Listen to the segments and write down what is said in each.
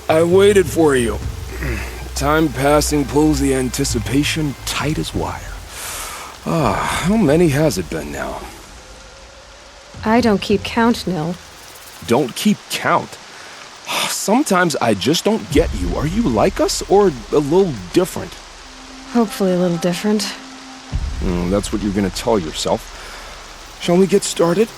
I waited for you. Time passing pulls the anticipation tight as wire. How many has it been now? I don't keep count, Nil. Don't keep count? Sometimes I just don't get you. Are you like us, or a little different? Hopefully a little different. That's what you're gonna tell yourself. Shall we get started?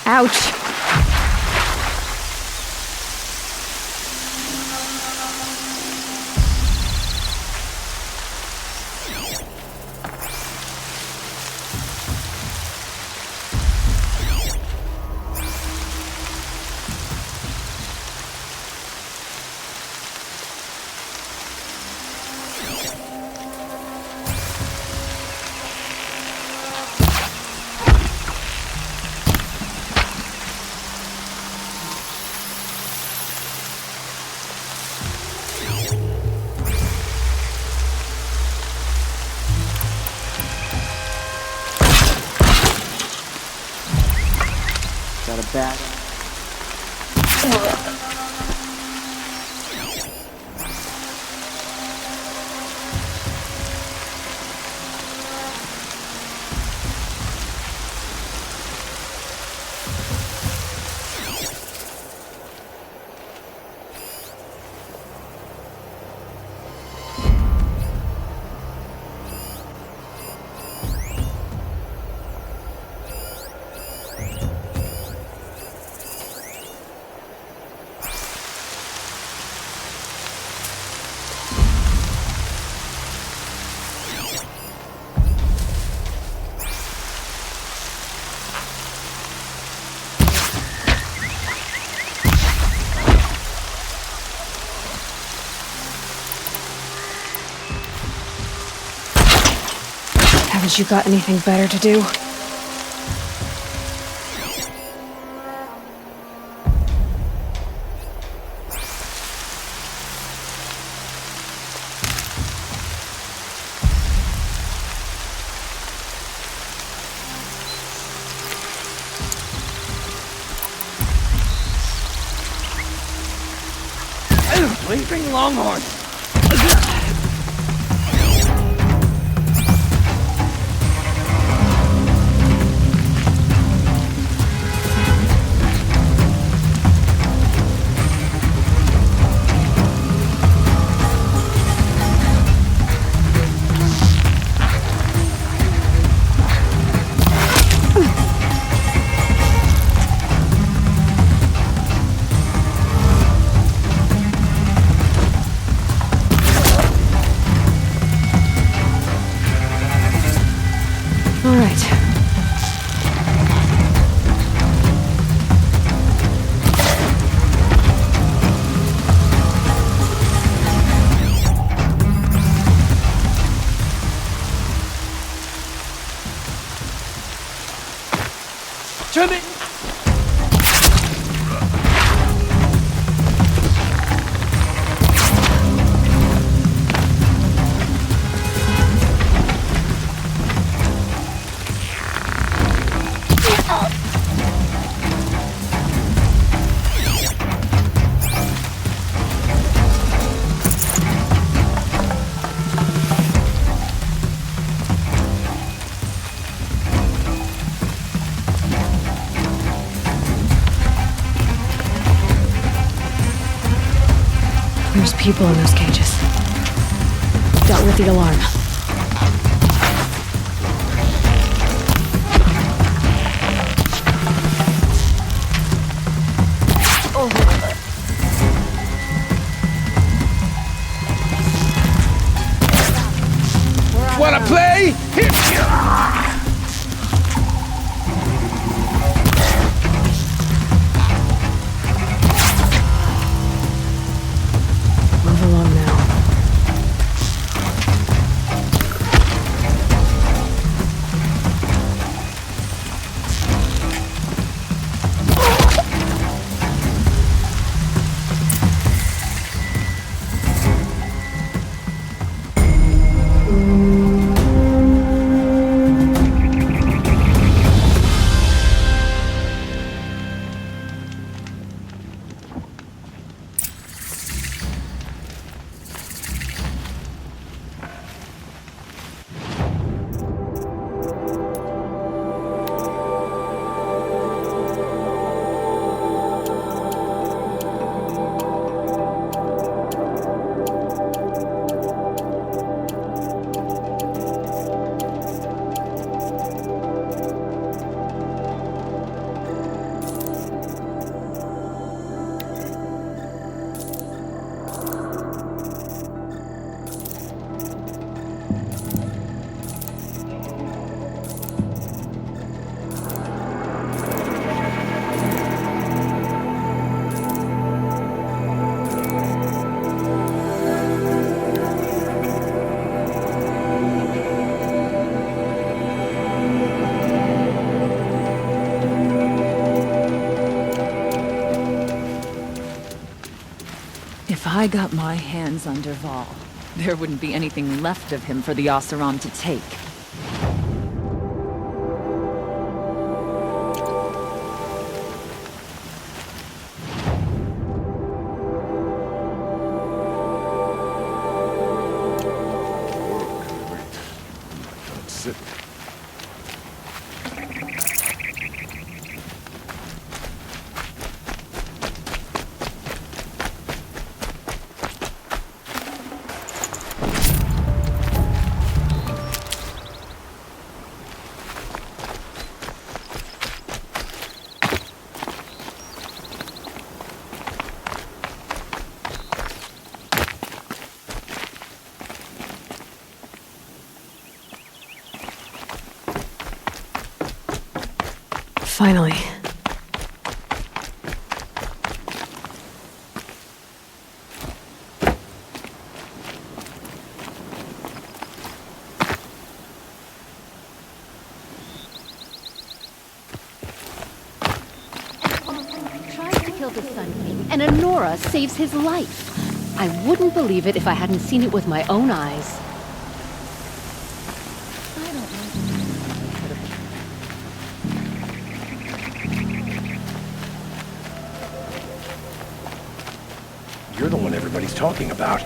Ouch! Got a bag. Haven't you got anything better to do? Leaping Longhorn! All right. Jimmy! There's people in those cages. Dealt with the alarm. If I got my hands on Dervahl, there wouldn't be anything left of him for the Oseram to take. Finally. Tries to kill the Sun King, and Anora saves his life. I wouldn't believe it if I hadn't seen it with my own eyes. You're the one everybody's talking about.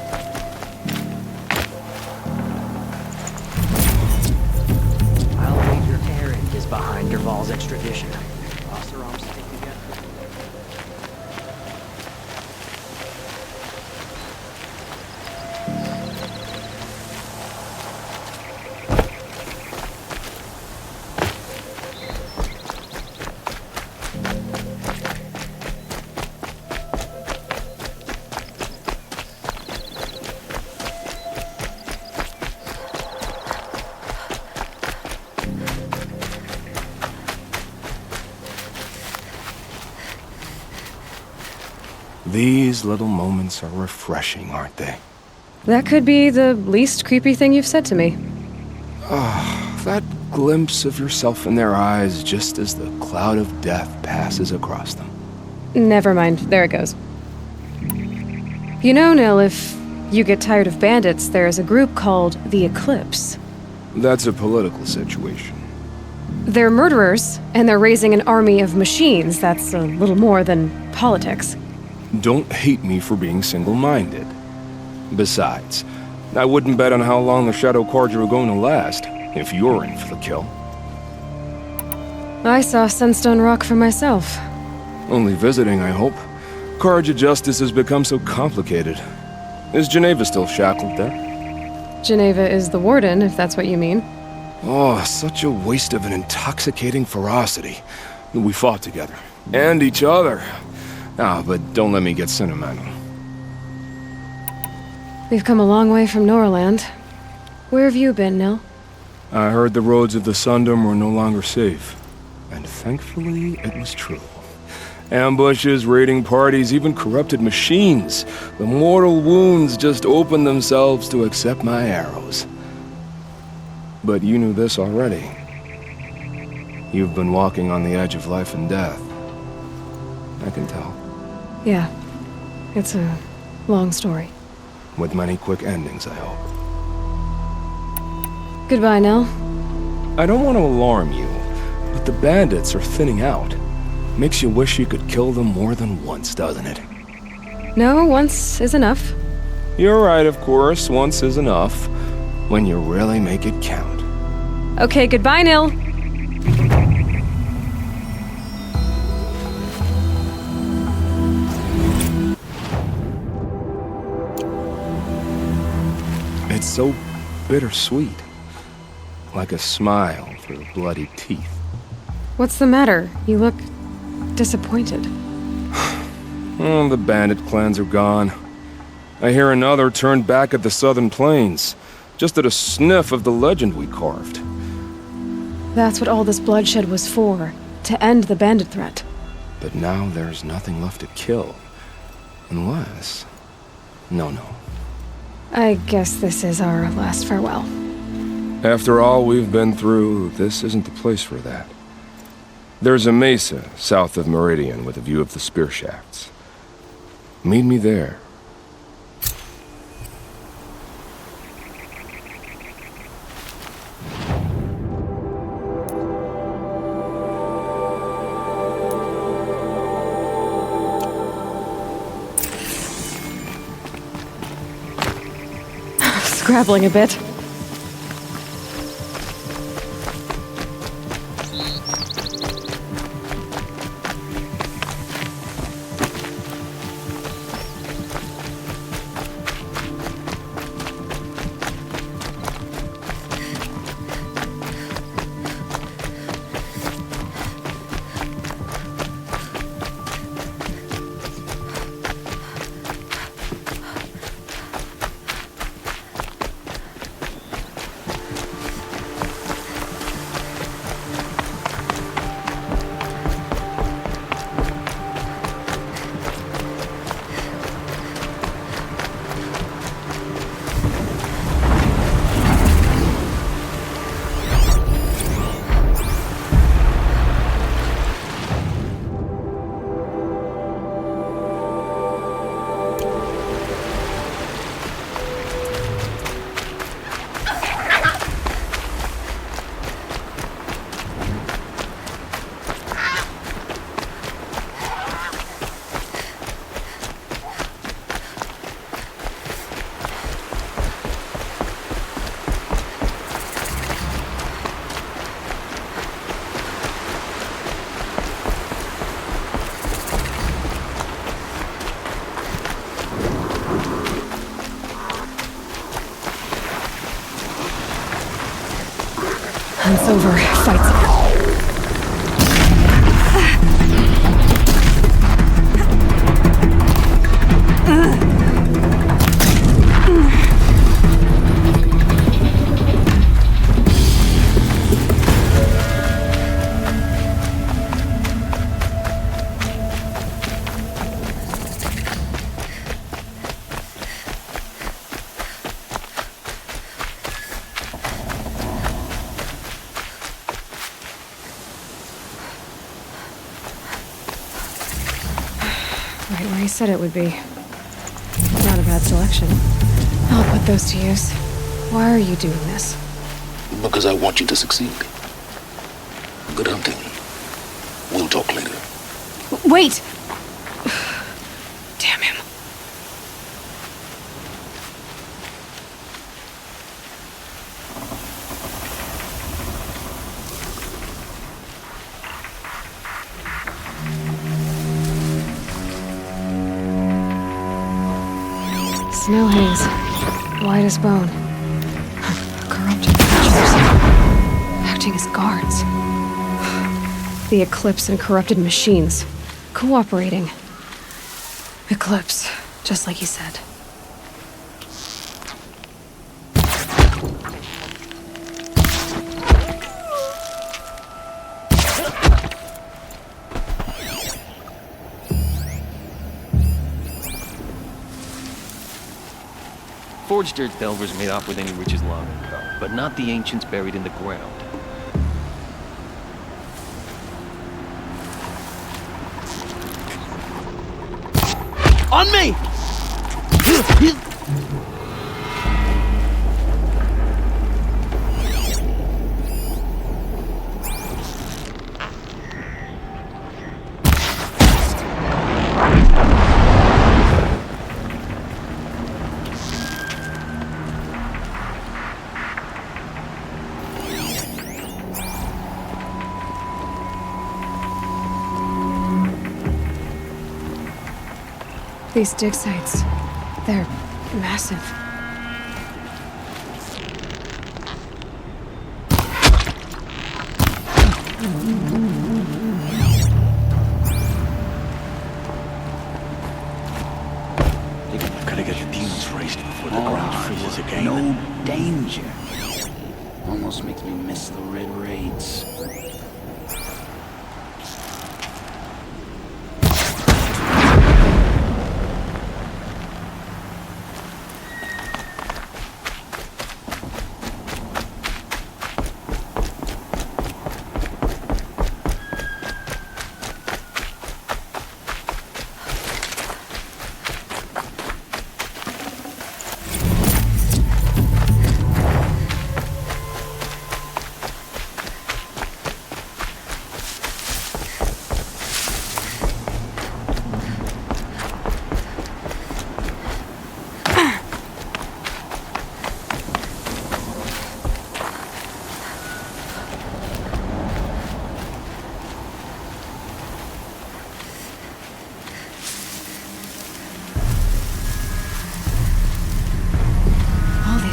I'll wager Erend is behind Dervahl's extradition. Oseram stick together. These little moments are refreshing, aren't they? That could be the least creepy thing you've said to me. That glimpse of yourself in their eyes just as the cloud of death passes across them. Never mind. There it goes. You know, Nil, if you get tired of bandits, there's a group called the Eclipse. That's a political situation. They're murderers, and they're raising an army of machines. That's a little more than politics. Don't hate me for being single-minded. Besides, I wouldn't bet on how long the Shadow Carja are going to last, if you're in for the kill. I saw Sunstone Rock for myself. Only visiting, I hope. Carja justice has become so complicated. Is Geneva still shackled there? Geneva is the warden, if that's what you mean. Oh, such a waste of an intoxicating ferocity. We fought together. And each other. Ah, but don't let me get sentimental. We've come a long way from Norland. Where have you been, Nil? I heard the roads of the Sundom were no longer safe. And thankfully, it was true. Ambushes, raiding parties, even corrupted machines. The mortal wounds just opened themselves to accept my arrows. But you knew this already. You've been walking on the edge of life and death. I can tell. Yeah. It's a long story. With many quick endings, I hope. Goodbye, Nil. I don't want to alarm you, but the bandits are thinning out. Makes you wish you could kill them more than once, doesn't it? No, once is enough. You're right, of course. Once is enough. When you really make it count. Okay, goodbye, Nil. It's so bittersweet. Like a smile through bloody teeth. What's the matter? You look disappointed. Oh, the bandit clans are gone. I hear another turned back at the southern plains, just at a sniff of the legend we carved. That's what all this bloodshed was for, to end the bandit threat. But now there's nothing left to kill. Unless... No. I guess this is our last farewell. After all we've been through, this isn't the place for that. There's a mesa south of Meridian with a view of the spear shafts. Meet me there, grappling a bit. Hunt's over. Fight's right where he said it would be. Not a bad selection. I'll put those to use. Why are you doing this? Because I want you to succeed. Good hunting. We'll talk later. Wait! Damn him. Snow hangs, white as bone. Corrupted creatures, acting as guards. The Eclipse and corrupted machines, cooperating. Eclipse, just like he said. Forged earth delvers made off with any riches long ago, but not the ancients buried in the ground. On me! These dig sites, they're massive. Gotta get the demons raised before the ground freezes again. No danger. Almost makes me miss the red raids.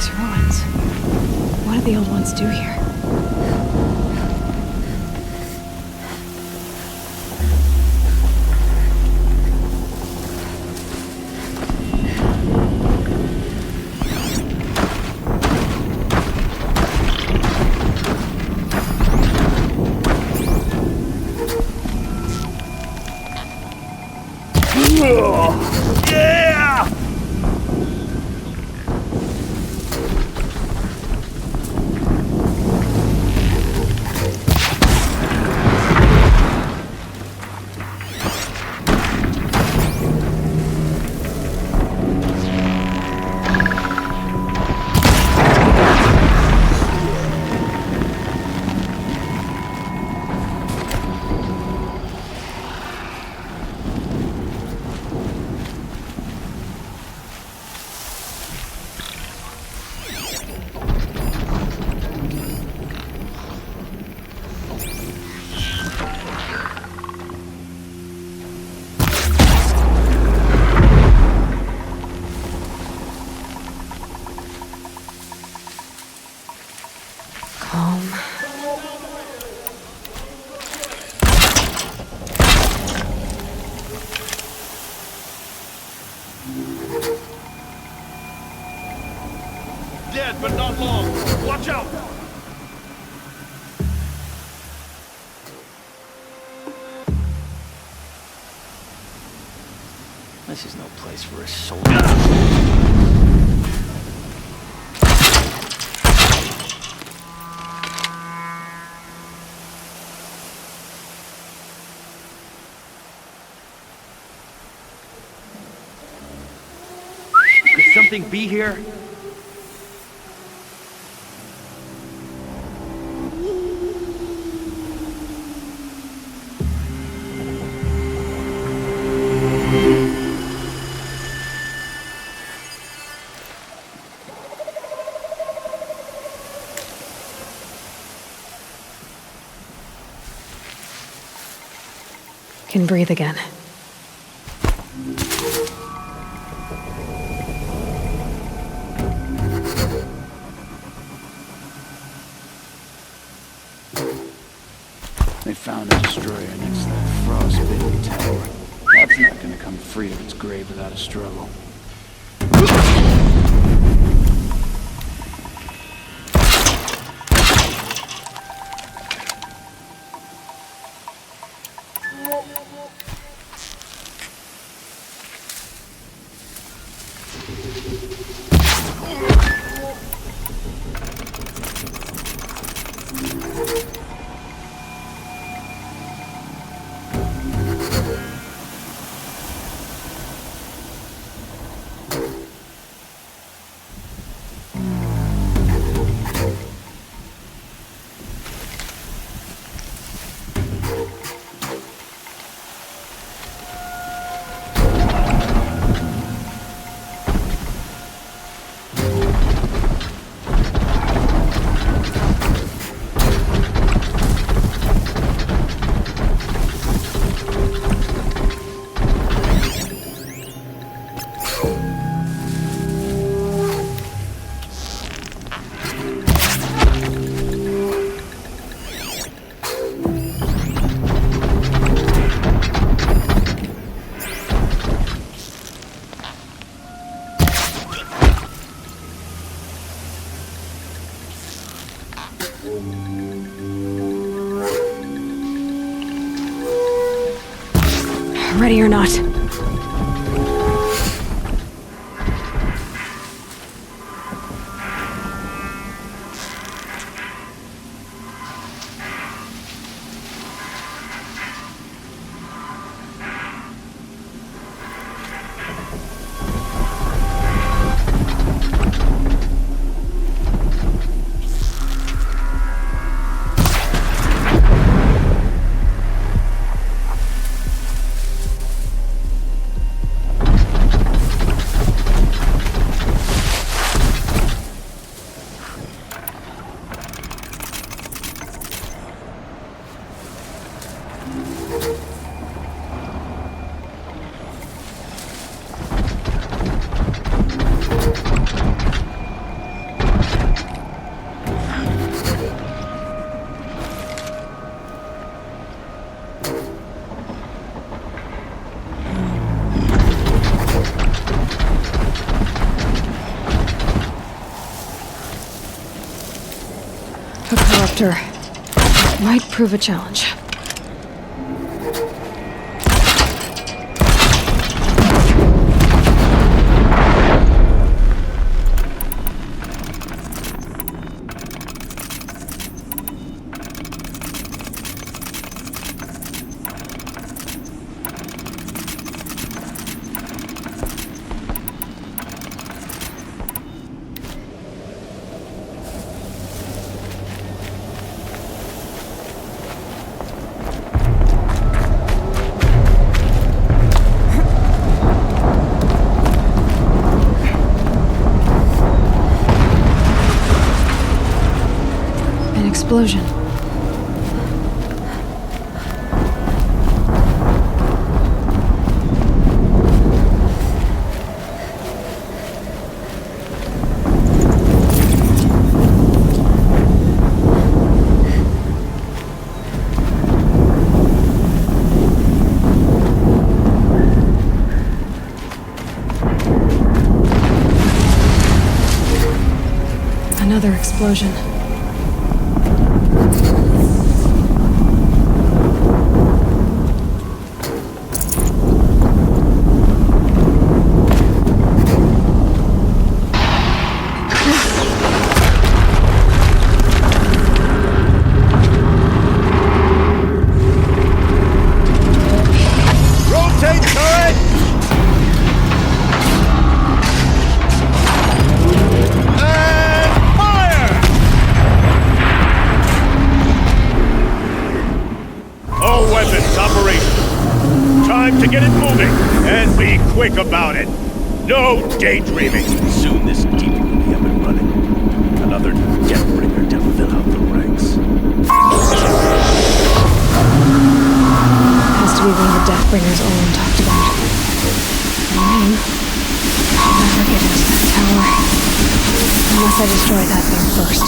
These ruins. What did the old ones do here? Dead, but not long. Watch out! This is no place for a soldier. Could something be here? Can breathe again. They found a destroyer next to that frostbitten tower. That's not gonna come free of its grave without a struggle. Ready or not. after might prove a challenge. Explosion. Another explosion. About it. No daydreaming. Soon this demon will be up and running. Another Deathbringer to fill out the ranks. Has to be one of the Deathbringers Olin talked about. Name? I'll never get into that tower. Unless I destroy that thing first.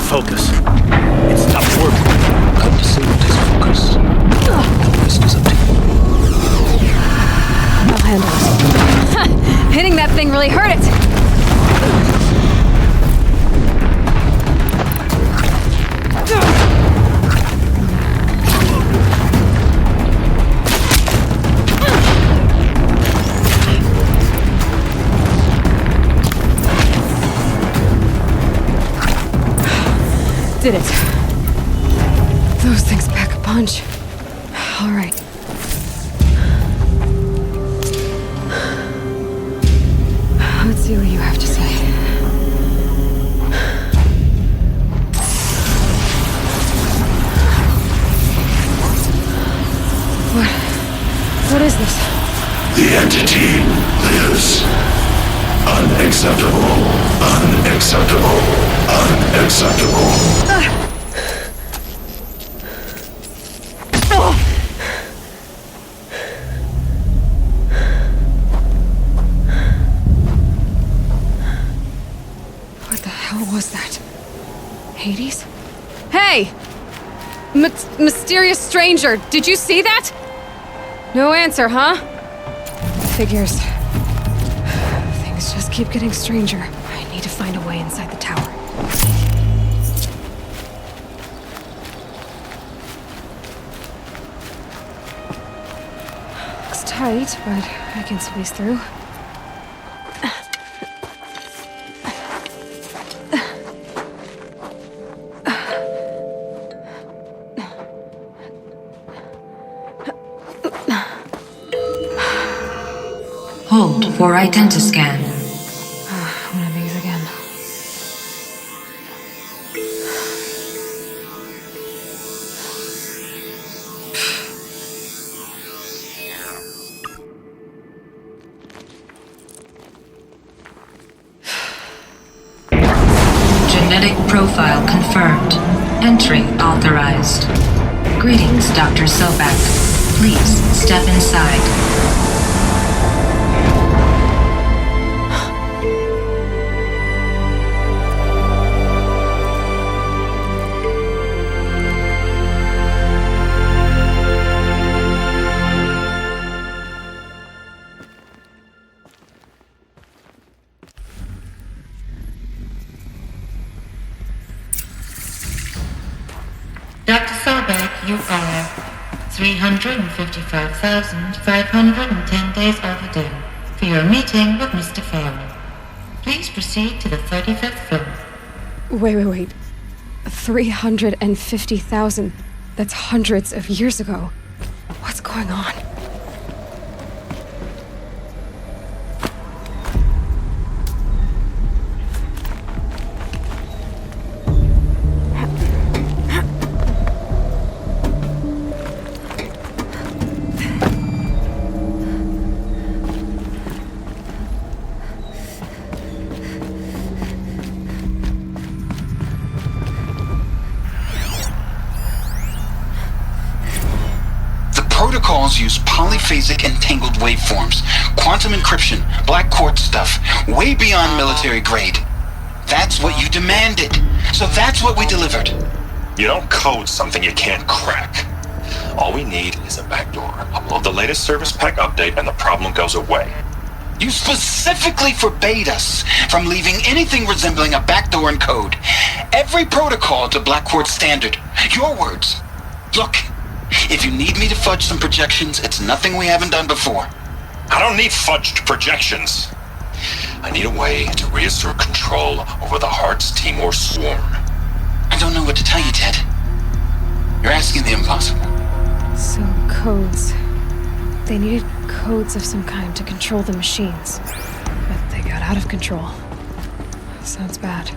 Focus. It stopped working. I've disabled his focus. The rest is up to you. I'll handle it. Hitting that thing really hurt it! Did it. Those things pack a punch. All right. Let's see what you have to say. What is this? The entity lives. Unacceptable. Unacceptable. Unacceptable. What the hell was that? Hades? Hey! Mysterious stranger, did you see that? No answer, huh? Figures. Things just keep getting stranger. I need to find a way inside the tower. Looks tight, but I can squeeze through. Hold for identiscan. One of these again. Genetic profile confirmed. Entry authorized. Greetings, Dr. Sobek. Please step inside. Dr. Sobek, you are 355,510 days overdue for your meeting with Mr. Farrell. Please proceed to the 35th floor. Wait. 350,000. That's hundreds of years ago. What's going on? Protocols use polyphasic entangled waveforms, quantum encryption, black quartz stuff, way beyond military grade. That's what you demanded, so that's what we delivered. You don't code something you can't crack. All we need is a backdoor. Upload the latest service pack update and the problem goes away. You specifically forbade us from leaving anything resembling a backdoor in code. Every protocol to black quartz standard. Your words. Look. If you need me to fudge some projections, it's nothing we haven't done before. I don't need fudged projections. I need a way to reassert control over the Heart's Timor swarm. I don't know what to tell you, Ted. You're asking the impossible. So, codes. They needed codes of some kind to control the machines. But they got out of control. Sounds bad.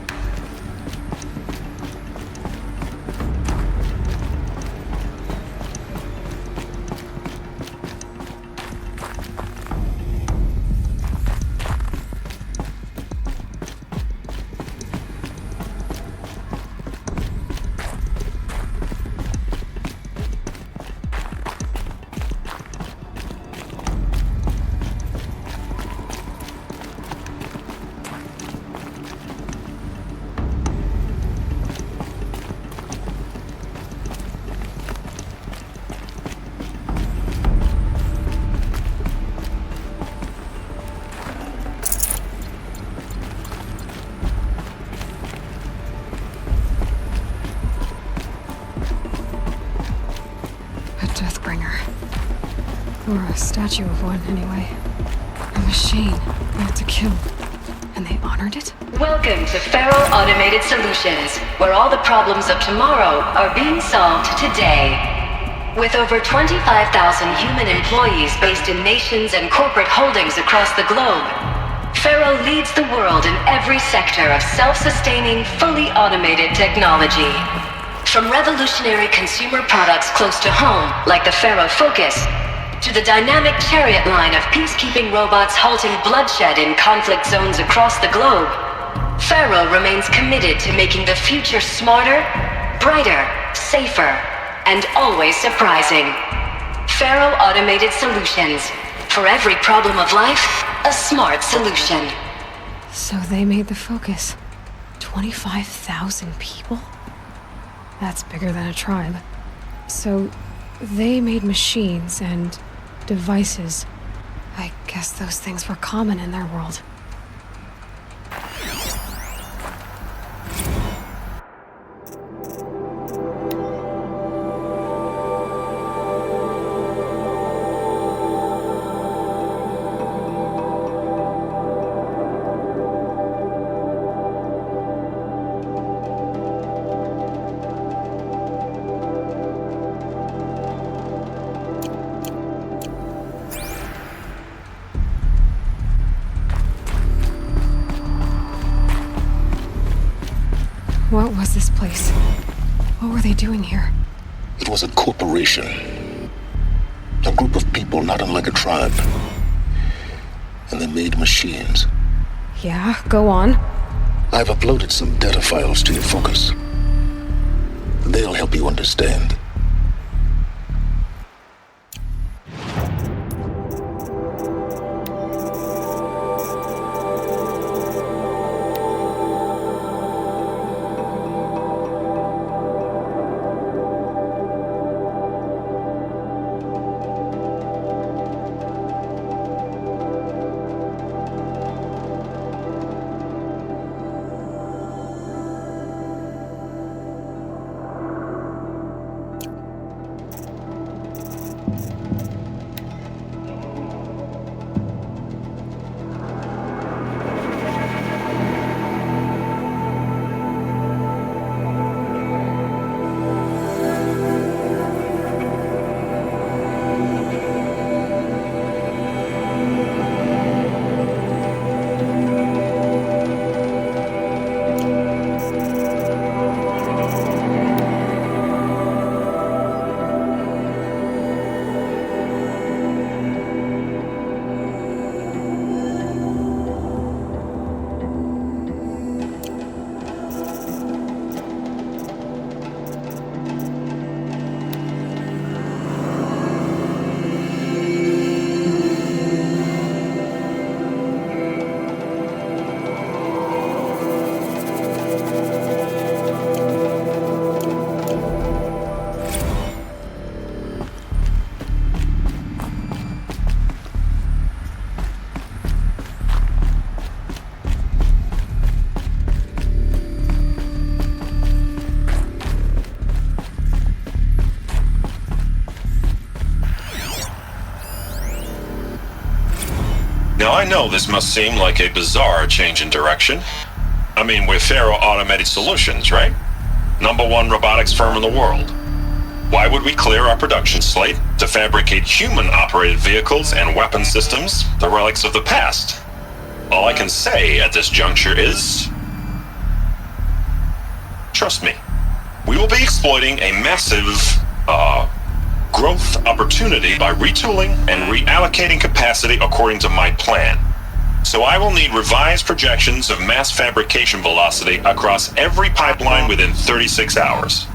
Or a statue of one, anyway. A machine meant to kill. And they honored it? Welcome to Feral Automated Solutions, where all the problems of tomorrow are being solved today. With over 25,000 human employees based in nations and corporate holdings across the globe, Feral leads the world in every sector of self-sustaining, fully automated technology. From revolutionary consumer products close to home, like the Faro Focus, to the dynamic Chariot line of peacekeeping robots halting bloodshed in conflict zones across the globe, Faro remains committed to making the future smarter, brighter, safer, and always surprising. Faro Automated Solutions. For every problem of life, a smart solution. So they made the Focus. 25,000 people? That's bigger than a tribe. So they made machines and devices. I guess those things were common in their world. doing here? It was a corporation. A group of people not unlike a tribe. And they made machines. Yeah, go on. I've uploaded some data files to your Focus. They'll help you understand. Now, I know this must seem like a bizarre change in direction. I mean, we're Faro Automated Solutions, right? #1 robotics firm in the world. Why would we clear our production slate to fabricate human-operated vehicles and weapon systems, the relics of the past? All I can say at this juncture is... trust me. We will be exploiting a massive, growth opportunity by retooling and reallocating capacity according to my plan. So I will need revised projections of mass fabrication velocity across every pipeline within 36 hours.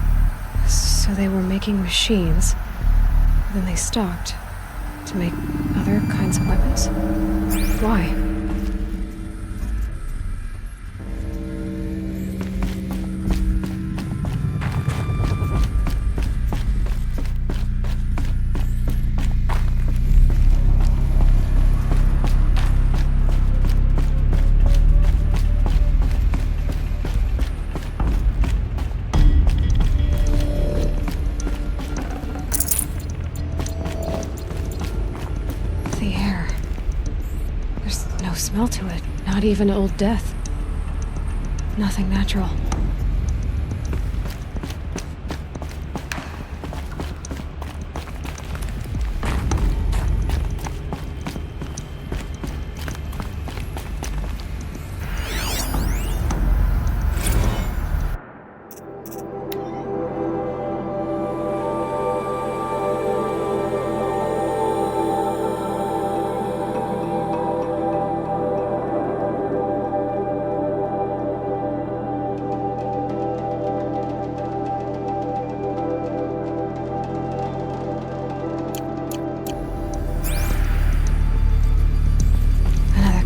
So they were making machines, then they stopped to make other kinds of weapons? Why? Smell to it. Not even old death. Nothing natural.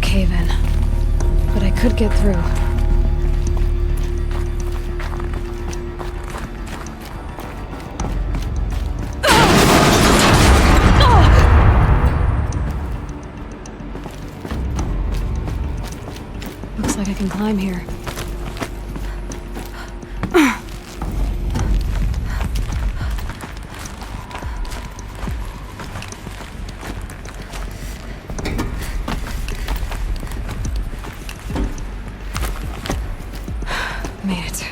Cave-in, but I could get through. Looks like I can climb here. Made it.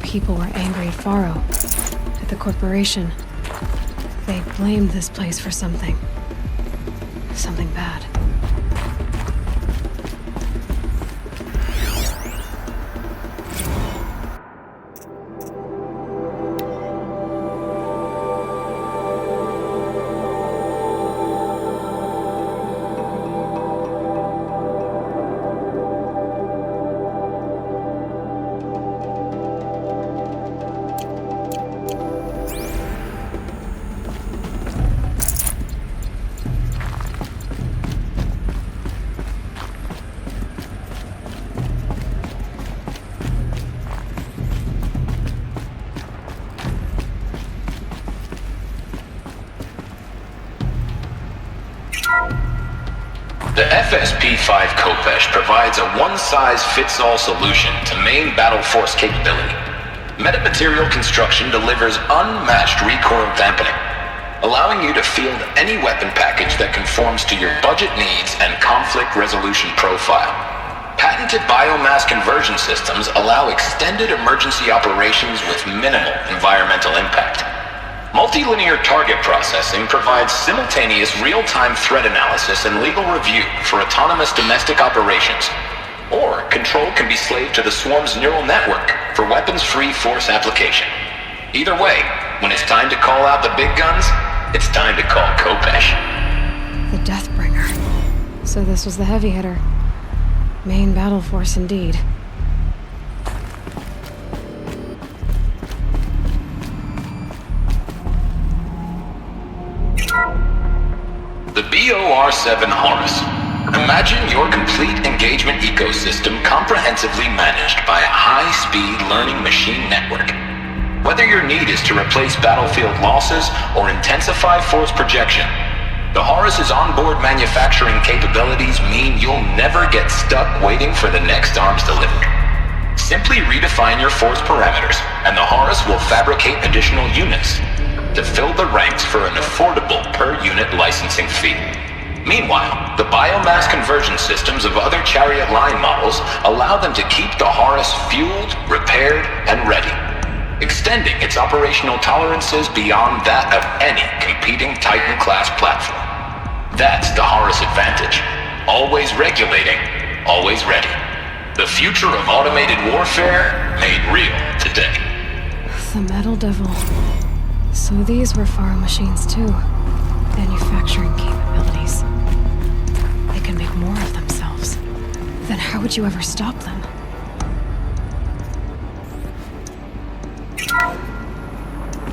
people were angry at Faro, at the corporation. They blamed this place for something. Something bad. The FSP-5 Khopesh provides a one-size-fits-all solution to main battle force capability. Metamaterial construction delivers unmatched recoil dampening, allowing you to field any weapon package that conforms to your budget needs and conflict resolution profile. Patented biomass conversion systems allow extended emergency operations with minimal environmental impact. Multilinear target processing provides simultaneous real-time threat analysis and legal review for autonomous domestic operations. Or control can be slaved to the swarm's neural network for weapons-free force application. Either way, when it's time to call out the big guns, it's time to call Khopesh. The Deathbringer. So this was the heavy hitter. Main battle force indeed. The BOR-7 Horus. Imagine your complete engagement ecosystem comprehensively managed by a high-speed learning machine network. Whether your need is to replace battlefield losses or intensify force projection, the Horus's onboard manufacturing capabilities mean you'll never get stuck waiting for the next arms delivered. Simply redefine your force parameters, and the Horus will fabricate additional units to fill the ranks for an affordable per-unit licensing fee. Meanwhile, the biomass conversion systems of other Chariot line models allow them to keep the Horus fueled, repaired, and ready, extending its operational tolerances beyond that of any competing Titan-class platform. That's the Horus advantage. Always regulating, always ready. The future of automated warfare made real today. The Metal Devil. So these were Faro machines too. Manufacturing capabilities. They can make more of themselves. Then how would you ever stop them?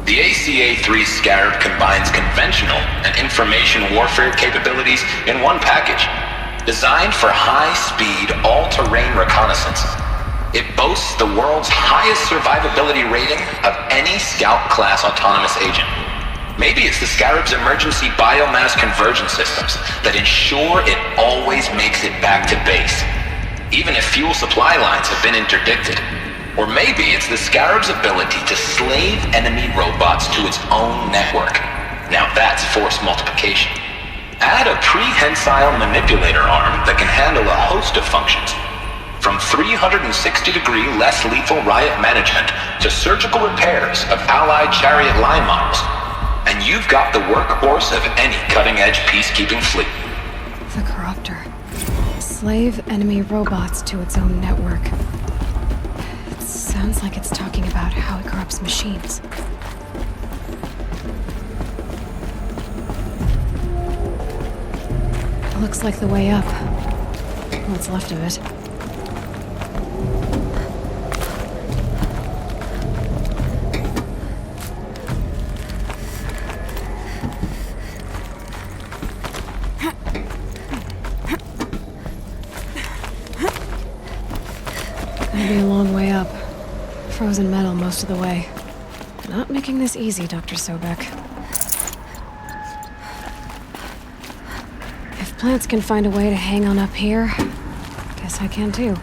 The ACA-3 Scarab combines conventional and information warfare capabilities in one package, designed for high-speed, all-terrain reconnaissance. It boasts the world's highest survivability rating of any Scout-class autonomous agent. Maybe it's the Scarab's emergency biomass conversion systems that ensure it always makes it back to base, even if fuel supply lines have been interdicted. Or maybe it's the Scarab's ability to slave enemy robots to its own network. Now that's force multiplication. Add a prehensile manipulator arm that can handle a host of functions, from 360-degree less lethal riot management to surgical repairs of allied Chariot line models. And you've got the workhorse of any cutting-edge peacekeeping fleet. The Corruptor. Slave enemy robots to its own network. It sounds like it's talking about how it corrupts machines. Looks like the way up. What's left of it. Gonna be a long way up. Frozen metal most of the way. Not making this easy, Dr. Sobek. If plants can find a way to hang on up here, guess I can too.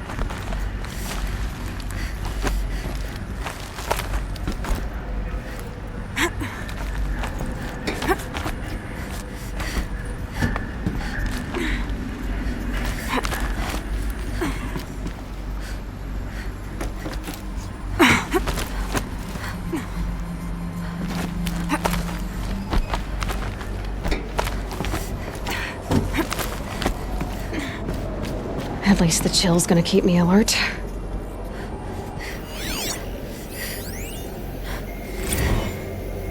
At least the chill's gonna keep me alert.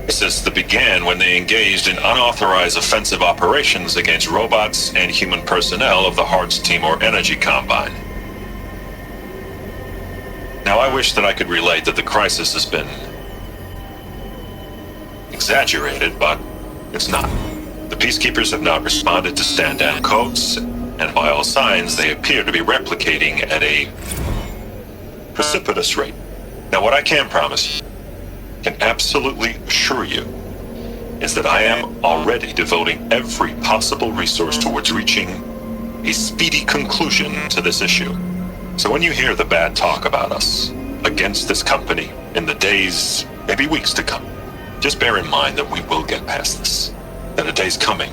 Crisis that began when they engaged in unauthorized offensive operations against robots and human personnel of the Hearts Timor Energy Combine. Now, I wish that I could relate that the crisis has been exaggerated, but it's not. The Peacekeepers have not responded to stand-down codes, and by all signs, they appear to be replicating at a precipitous rate. Now, what I can promise you, can absolutely assure you, is that I am already devoting every possible resource towards reaching a speedy conclusion to this issue. So when you hear the bad talk about us against this company in the days, maybe weeks to come, just bear in mind that we will get past this. That a day's coming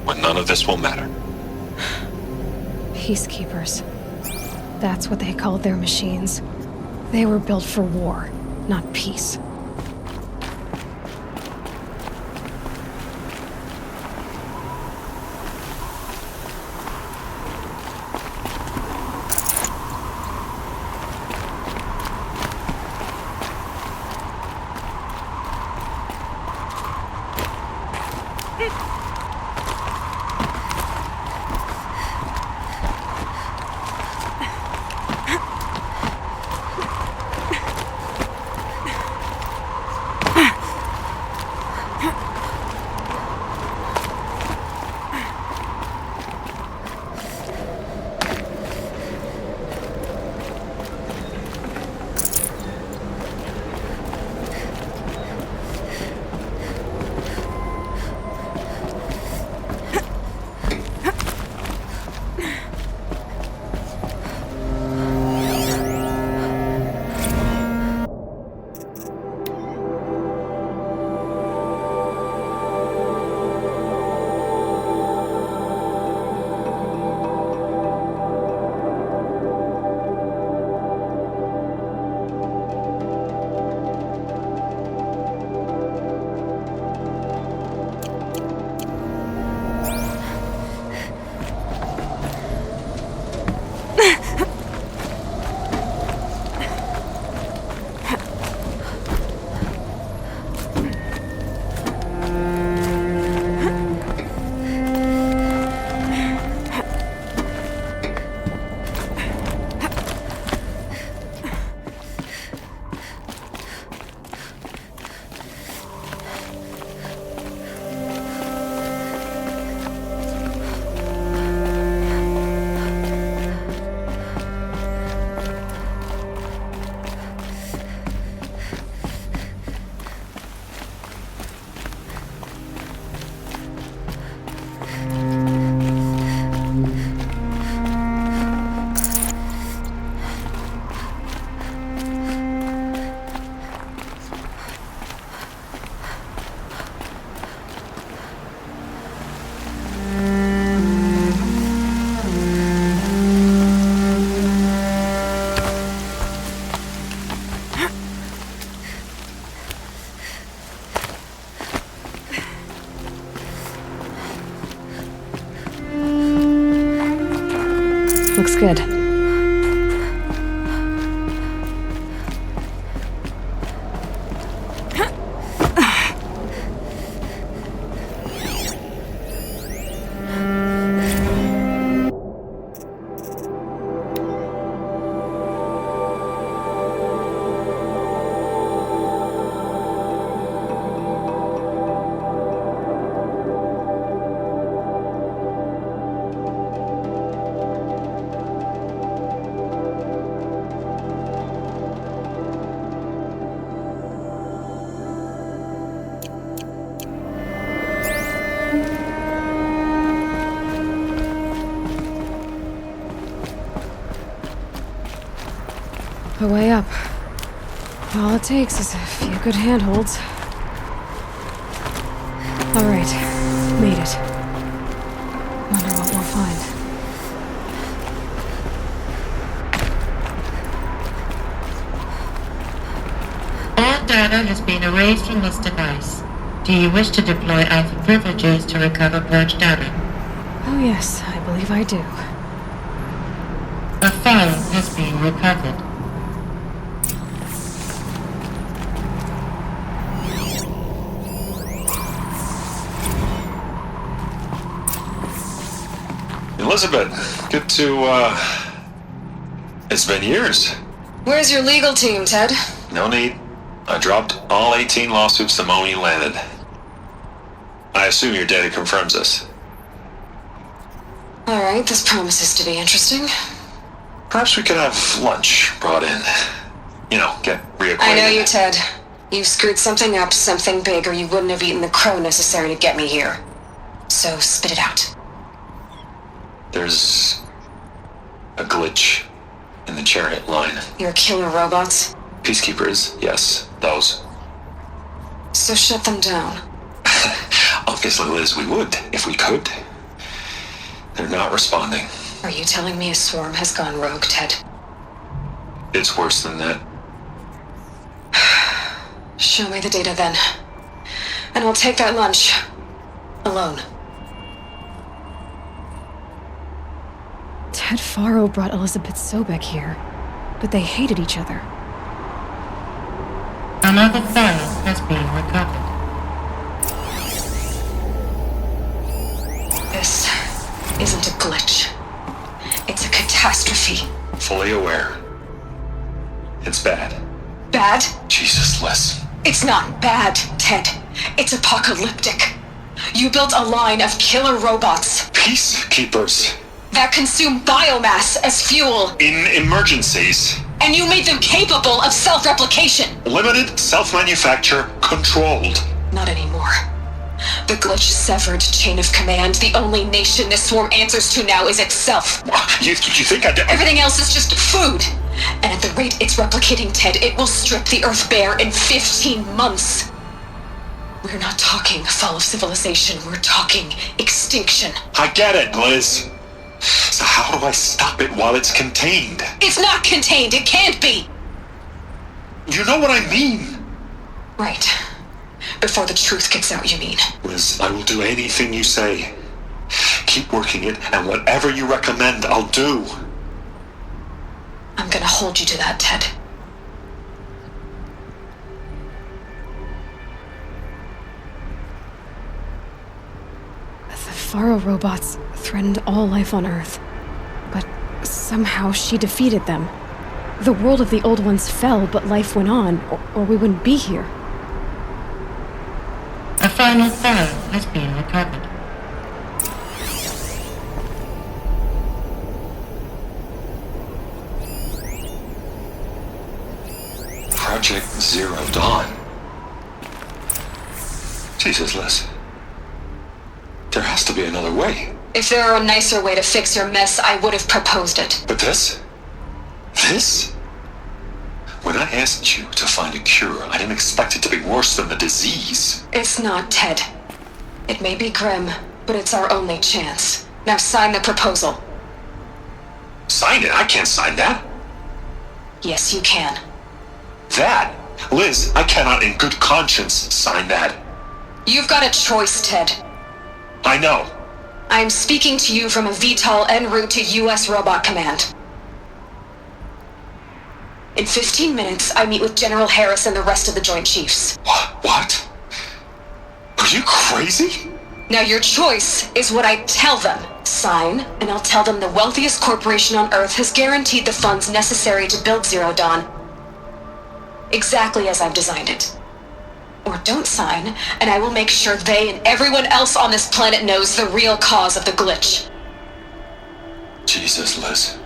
when none of this will matter. Peacekeepers. That's what they called their machines. They were built for war, not peace. Looks good. A way up. All it takes is a few good handholds. All right, made it. Wonder what we'll find. All data has been erased from this device. Do you wish to deploy Alpha privileges to recover purged data? Oh yes, I believe I do. file has been recovered. Elizabeth, good to, It's been years. Where's your legal team, Ted? No need. I dropped all 18 lawsuits the moment you landed. I assume your data confirms this. Alright, this promises to be interesting. Perhaps we could have lunch brought in. You know, get reacquainted. I know you, Ted. You screwed something up, something big, or you wouldn't have eaten the crow necessary to get me here. So, spit it out. There's a glitch in the chariot line. Your killer robots? Peacekeepers, yes, those. So shut them down. Obviously, Liz, we would, if we could. They're not responding. Are you telling me a swarm has gone rogue, Ted? It's worse than that. Show me the data then. And I'll take that lunch. Alone. Ted Faro brought Elizabeth Sobek here, but they hated each other. Another file has been recovered. This isn't a glitch. It's a catastrophe. Fully aware. It's bad. Bad? Jesus, Liz. It's not bad, Ted. It's apocalyptic. You built a line of killer robots. Peacekeepers. That consume biomass as fuel. In emergencies. And you made them capable of self-replication. Limited, self-manufacture, controlled. Not anymore. The glitch severed chain of command. The only nation this swarm answers to now is itself. You think I did? Everything else is just food. And at the rate it's replicating, Ted, it will strip the Earth bare in 15 months. We're not talking fall of civilization. We're talking extinction. I get it, Liz. So how do I stop it while it's contained? It's not contained. It can't be. You know what I mean. Right. Before the truth gets out, you mean? Liz, I will do anything you say. Keep working it, and whatever you recommend, I'll do. I'm gonna hold you to that, Ted. The Faro robots threatened all life on Earth, but somehow she defeated them. The world of the old ones fell, but life went on, or we wouldn't be here. A final file has been recovered. Project Zero Dawn. Jesus, Liz. There has to be another way. If there were a nicer way to fix your mess, I would have proposed it. But this? This? When I asked you to find a cure, I didn't expect it to be worse than the disease. It's not, Ted. It may be grim, but it's our only chance. Now sign the proposal. Sign it? I can't sign that. Yes, you can. That? Liz, I cannot in good conscience sign that. You've got a choice, Ted. I know. I'm speaking to you from a VTOL en route to U.S. Robot Command. In 15 minutes, I meet with General Harris and the rest of the Joint Chiefs. What? Are you crazy? Now your choice is what I tell them. Sign, and I'll tell them the wealthiest corporation on Earth has guaranteed the funds necessary to build Zero Dawn. Exactly as I've designed it. Or don't sign, and I will make sure they and everyone else on this planet knows the real cause of the glitch. Jesus, Liz.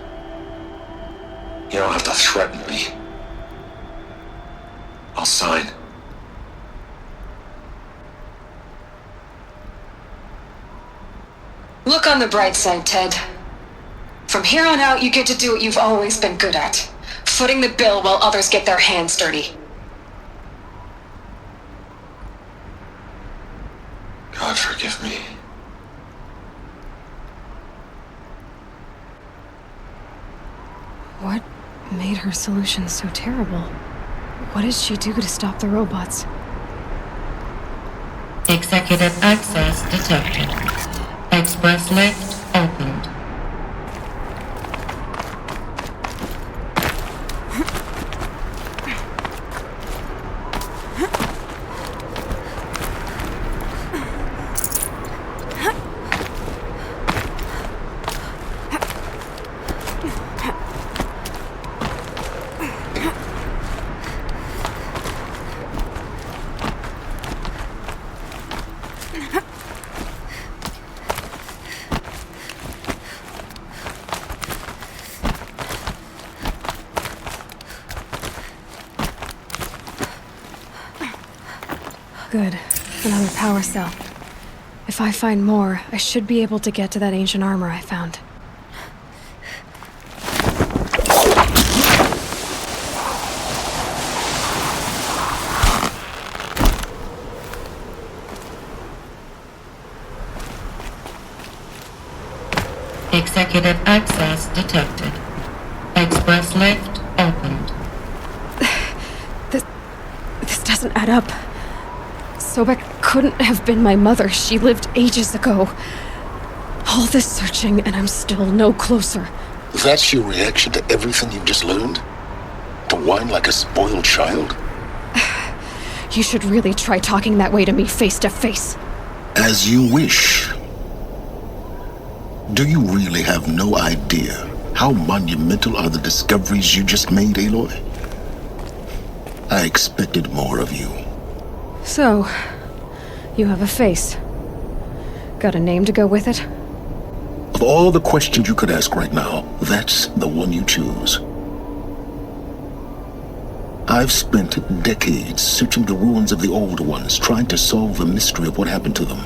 You don't have to threaten me. I'll sign. Look on the bright side, Ted. From here on out, you get to do what you've always been good at. Footing the bill while others get their hands dirty. God forgive me. What made her solution so terrible? What did she do to stop the robots? Executive access detected. Express lift opened. Good. Another power cell. If I find more, I should be able to get to that ancient armor I found. Executive access detected. Express lift opened. This doesn't add up. Sobek couldn't have been my mother. She lived ages ago. All this searching, and I'm still no closer. That's your reaction to everything you've just learned? To whine like a spoiled child? You should really try talking that way to me face to face. As you wish. Do you really have no idea how monumental are the discoveries you just made, Aloy? I expected more of you. So, you have a face. Got a name to go with it? Of all the questions you could ask right now, that's the one you choose. I've spent decades searching the ruins of the old ones, trying to solve the mystery of what happened to them.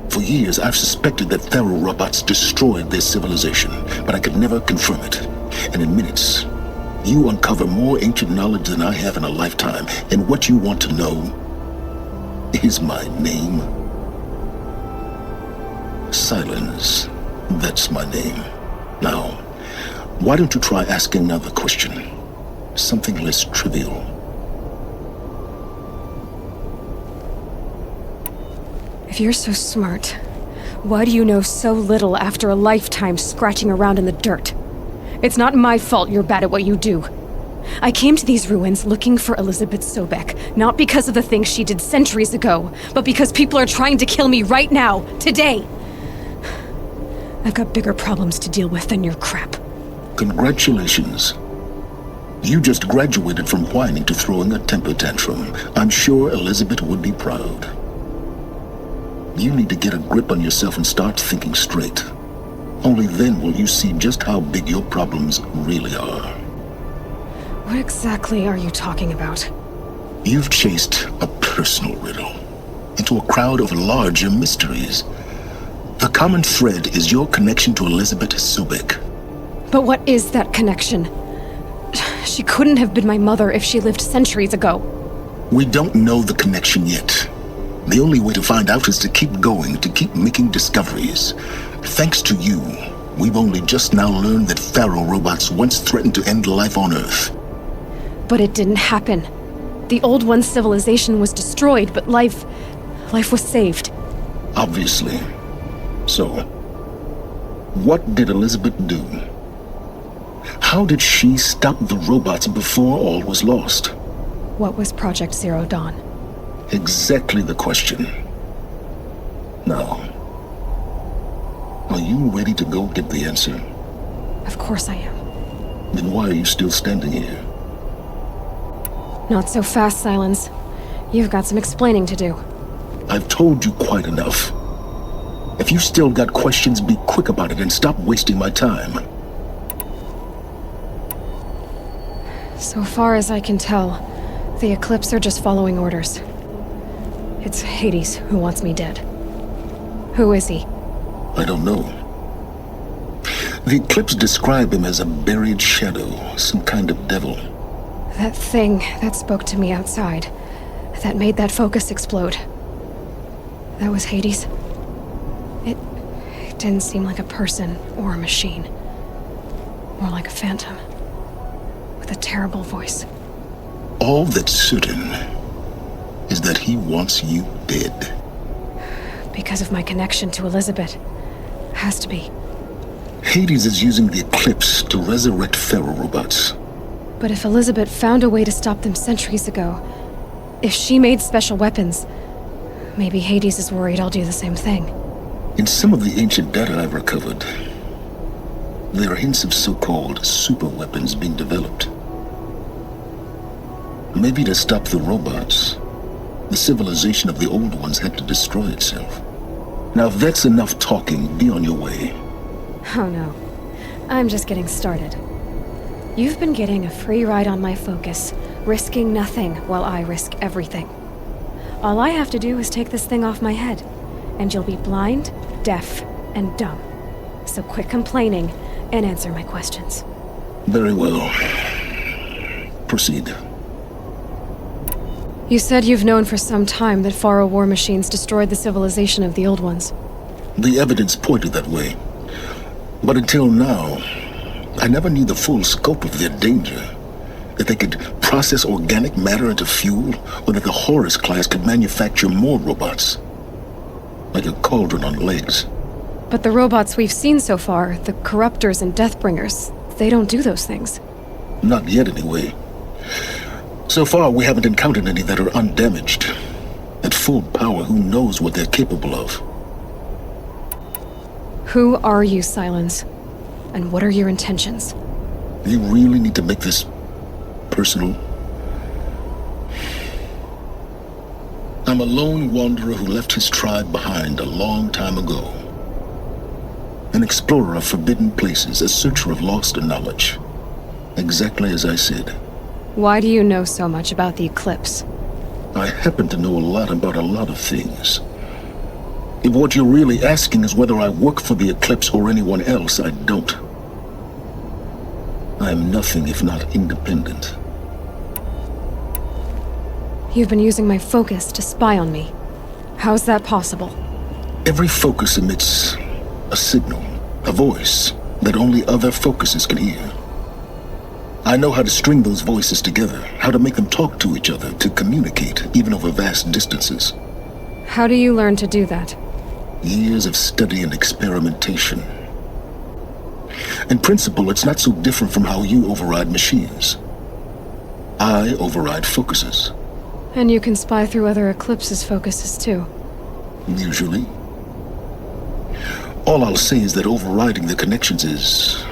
For years, I've suspected that Faro robots destroyed their civilization, but I could never confirm it. And in minutes, you uncover more ancient knowledge than I have in a lifetime, and what you want to know is my name. Silence. That's my name. Now, why don't you try asking another question? Something less trivial. If you're so smart, why do you know so little after a lifetime scratching around in the dirt? It's not my fault you're bad at what you do. I came to these ruins looking for Elizabeth Sobek, not because of the things she did centuries ago, but because people are trying to kill me right now, today. I've got bigger problems to deal with than your crap. Congratulations. You just graduated from whining to throwing a temper tantrum. I'm sure Elizabeth would be proud. You need to get a grip on yourself and start thinking straight. Only then will you see just how big your problems really are. What exactly are you talking about? You've chased a personal riddle into a crowd of larger mysteries. The common thread is your connection to Elizabeth Sobek. But what is that connection? She couldn't have been my mother if she lived centuries ago. We don't know the connection yet. The only way to find out is to keep going, to keep making discoveries. Thanks to you, we've only just now learned that Faro robots once threatened to end life on Earth. But it didn't happen. The Old One's civilization was destroyed, but life was saved. Obviously. So, what did Elizabeth do? How did she stop the robots before all was lost? What was Project Zero Dawn? Exactly the question. Now, are you ready to go get the answer? Of course I am. Then why are you still standing here? Not so fast, Silence. You've got some explaining to do. I've told you quite enough. If you've still got questions, be quick about it and stop wasting my time. So far as I can tell, the Eclipse are just following orders. It's Hades who wants me dead. Who is he? I don't know. The Eclipse describe him as a buried shadow, some kind of devil. That thing that spoke to me outside, that made that focus explode. That was Hades. It didn't seem like a person or a machine. More like a phantom. With a terrible voice. All that's certain is that he wants you dead. Because of my connection to Elizabeth. Has to be. Hades is using the Eclipse to resurrect Faro robots. But if Elizabeth found a way to stop them centuries ago, if she made special weapons, maybe Hades is worried I'll do the same thing. In some of the ancient data I've recovered, there are hints of so-called super weapons being developed. Maybe to stop the robots, the civilization of the old ones had to destroy itself. Now if that's enough talking, be on your way. Oh no. I'm just getting started. You've been getting a free ride on my focus, risking nothing while I risk everything. All I have to do is take this thing off my head, and you'll be blind, deaf, and dumb. So quit complaining and answer my questions. Very well. Proceed. You said you've known for some time that Faro war machines destroyed the civilization of the Old Ones. The evidence pointed that way. But until now, I never knew the full scope of their danger. That they could process organic matter into fuel, or that the Horus class could manufacture more robots. Like a cauldron on legs. But the robots we've seen so far, the Corruptors and Deathbringers, they don't do those things. Not yet, anyway. So far, we haven't encountered any that are undamaged. At full power, who knows what they're capable of? Who are you, Silence? And what are your intentions? You really need to make this personal? I'm a lone wanderer who left his tribe behind a long time ago. An explorer of forbidden places, a searcher of lost knowledge. Exactly as I said. Why do you know so much about the Eclipse? I happen to know a lot about a lot of things. If what you're really asking is whether I work for the Eclipse or anyone else, I don't. I am nothing if not independent. You've been using my focus to spy on me. How's that possible? Every focus emits a signal, a voice, that only other focuses can hear. I know how to string those voices together, how to make them talk to each other, to communicate, even over vast distances. How do you learn to do that? Years of study and experimentation. In principle, it's not so different from how you override machines. I override focuses. And you can spy through other Eclipse's focuses too. Usually. All I'll say is that overriding the connections is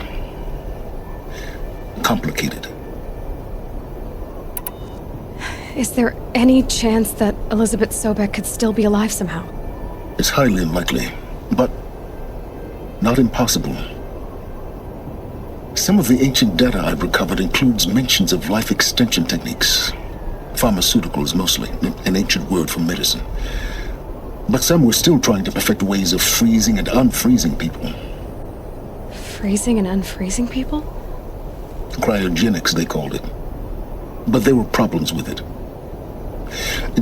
complicated. Is there any chance that Elizabeth Sobek could still be alive somehow? It's highly unlikely, but not impossible. Some of the ancient data I've recovered includes mentions of life extension techniques. Pharmaceuticals mostly, an ancient word for medicine. But some were still trying to perfect ways of freezing and unfreezing people. Freezing and unfreezing people? Cryogenics, they called it. But there were problems with it.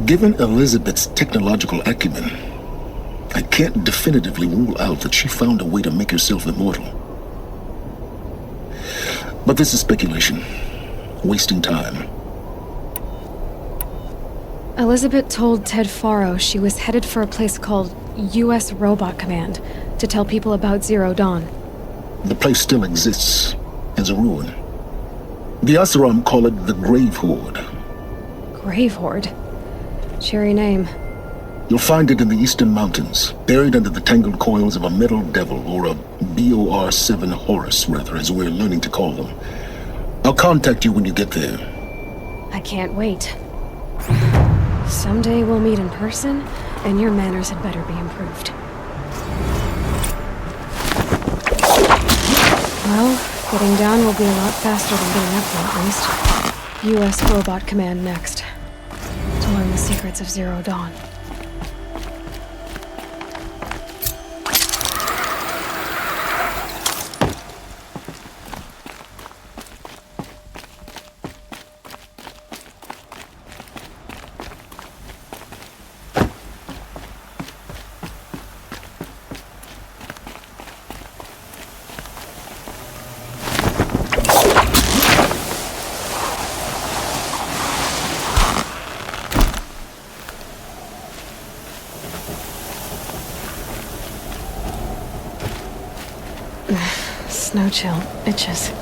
Given Elizabeth's technological acumen, I can't definitively rule out that she found a way to make herself immortal. But this is speculation. Wasting time. Elizabeth told Ted Faro she was headed for a place called U.S. Robot Command to tell people about Zero Dawn. The place still exists as a ruin. The Oseram call it the Grave Horde. Grave Horde? Cheery name. You'll find it in the Eastern Mountains, buried under the tangled coils of a metal devil, or a BOR-7 Horus, rather, as we're learning to call them. I'll contact you when you get there. I can't wait. Someday we'll meet in person, and your manners had better be improved. Well, getting down will be a lot faster than getting up there, at least. U.S. Robot Command next. To learn the secrets of Zero Dawn. Snow chill itches.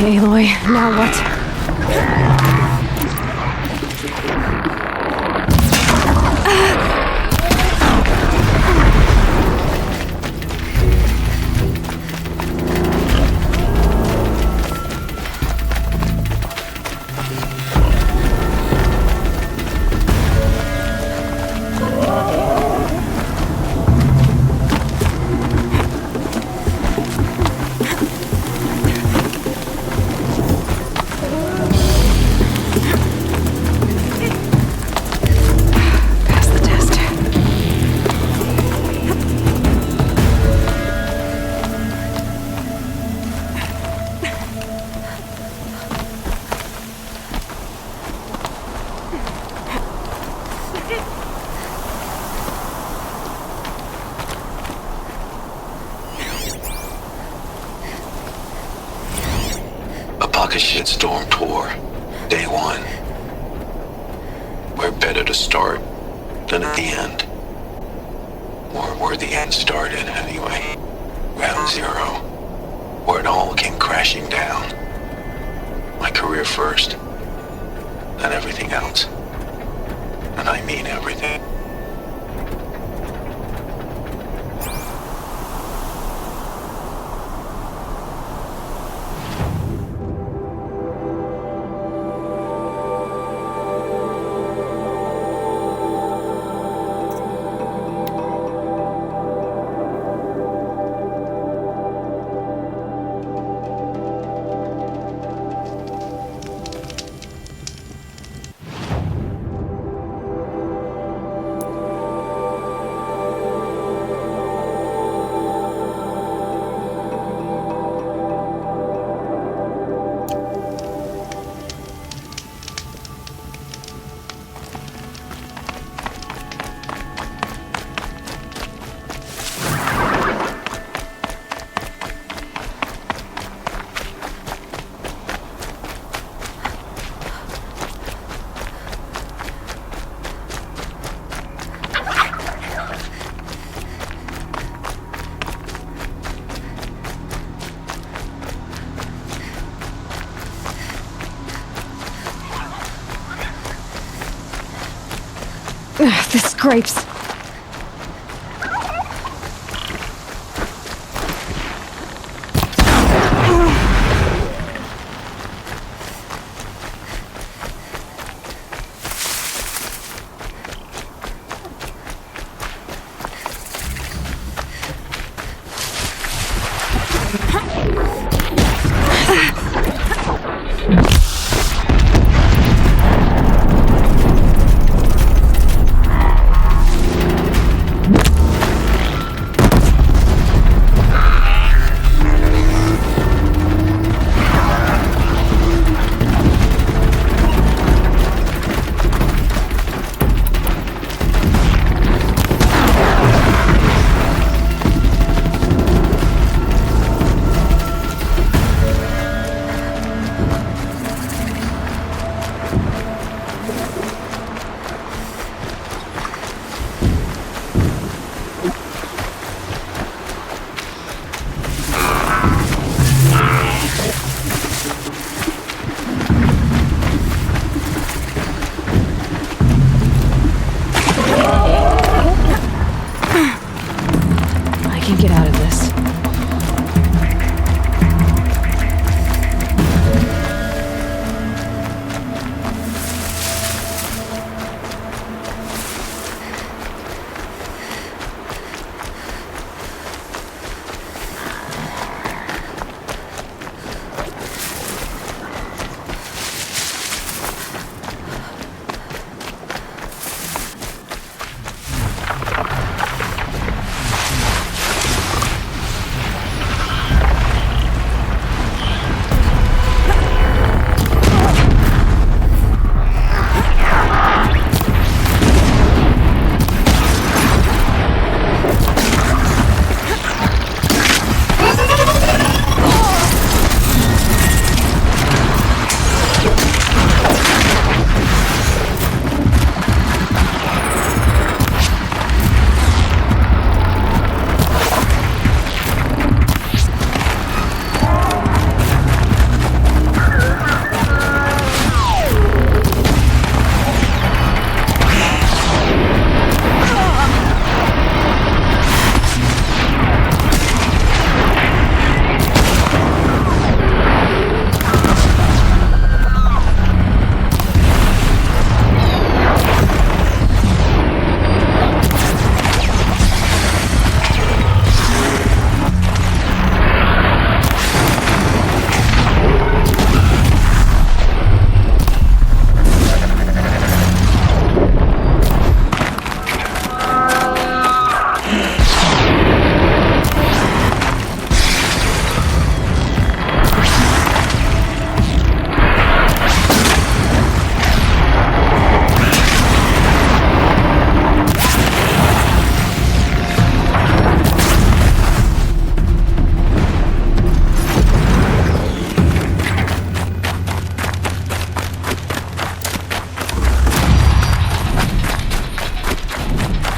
Okay, Aloy, now what? A shitstorm tour. Day 1. Where better to start than at the end? Or where the end started, anyway. Ground zero. Where it all came crashing down. My career first. Then everything else. And I mean everything. Ugh, this scrapes.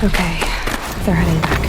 Okay, they're heading back.